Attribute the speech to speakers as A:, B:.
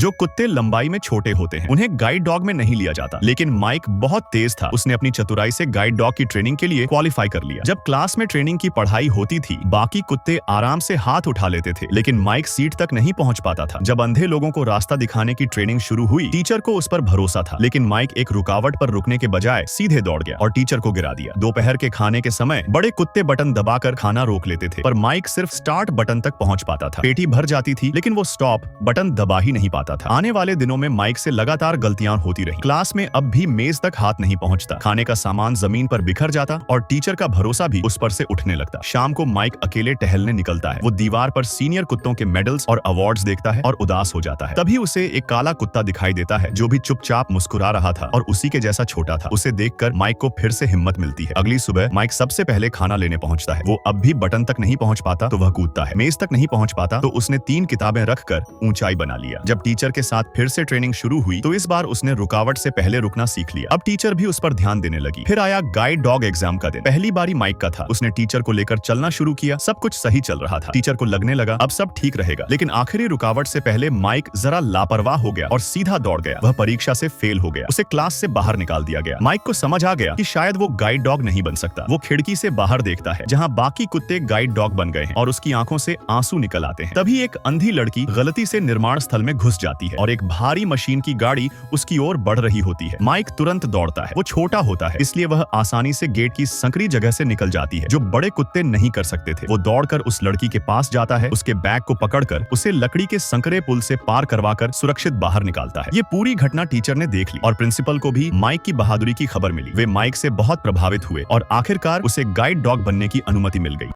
A: जो कुत्ते लंबाई में छोटे होते हैं उन्हें गाइड डॉग में नहीं लिया जाता, लेकिन माइक बहुत तेज था। उसने अपनी चतुराई से गाइड डॉग की ट्रेनिंग के लिए क्वालिफाई कर लिया। जब क्लास में ट्रेनिंग की पढ़ाई होती थी, बाकी कुत्ते आराम से हाथ उठा लेते थे, लेकिन माइक सीट तक नहीं पहुंच पाता था। जब अंधे लोगों को रास्ता दिखाने की ट्रेनिंग शुरू हुई, टीचर को उस पर भरोसा था, लेकिन माइक एक रुकावट पर रुकने के बजाय सीधे दौड़ गया और टीचर को गिरा दिया। दोपहर के खाने के समय बड़े कुत्ते बटन दबाकर खाना रोक लेते थे, पर माइक सिर्फ स्टार्ट बटन तक पहुंच पाता था। पेटी भर जाती थी, लेकिन वो स्टॉप बटन दबा ही नहीं पाता था। आने वाले दिनों में माइक से लगातार गलतियां होती रही। क्लास में अब भी मेज तक हाथ नहीं पहुंचता, खाने का सामान जमीन पर बिखर जाता और टीचर का भरोसा भी उस पर से उठने लगता। शाम को माइक अकेले टहलने निकलता है। वो दीवार पर सीनियर कुत्तों के मेडल्स और अवार्ड्स देखता है और उदास हो जाता है। तभी उसे एक काला कुत्ता दिखाई देता है जो भी चुपचाप मुस्कुरा रहा था और उसी के जैसा छोटा था। उसे देखकर माइक को फिर से हिम्मत मिलती है। अगली सुबह माइक सबसे पहले खाना लेने पहुंचता है। वो अब भी बटन तक नहीं पहुंच पाता तो वह कूदता है। मेज तक नहीं पहुंच पाता तो उसने 3 किताबें रखकर ऊंचाई बना लिया। जब टीचर के साथ फिर से ट्रेनिंग शुरू हुई तो इस बार उसने रुकावट से पहले रुकना सीख लिया। अब टीचर भी उस पर ध्यान देने लगी। फिर आया गाइड डॉग एग्जाम का दिन। पहली बारी माइक का था। उसने टीचर को लेकर चलना शुरू किया। सब कुछ सही चल रहा था। टीचर को लगने लगा अब सब ठीक रहेगा, लेकिन आखिरी रुकावट से पहले माइक जरा लापरवाह हो गया और सीधा दौड़ गया। वह परीक्षा से फेल हो गया। उसे क्लास से बाहर निकाल दिया गया। माइक को समझ आ गया कि शायद वो गाइड डॉग नहीं बन सकता। वो खिड़की से बाहर देखता है जहाँ बाकी कुत्ते गाइड डॉग बन गए हैं और उसकी आंखों से आंसू निकल आते हैं। तभी एक अंधी लड़की गलती से निर्माण स्थल में घुस जाती है और एक भारी मशीन की गाड़ी उसकी ओर बढ़ रही होती है। माइक तुरंत दौड़ता है। वो छोटा होता है, इसलिए वह आसानी से गेट की संकरी जगह से निकल जाती है, जो बड़े कुत्ते नहीं कर सकते थे। वो दौड़कर उस लड़की के पास जाता है, उसके बैग को पकड़कर उसे लकड़ी के संकरे पुल से पार करवाकर सुरक्षित बाहर निकालता है। ये पूरी घटना टीचर ने देख ली और प्रिंसिपल को भी माइक की बहादुरी की खबर मिली। वे माइक से बहुत प्रभावित हुए और आखिरकार उसे गाइड डॉग बनने की अनुमति मिल गई।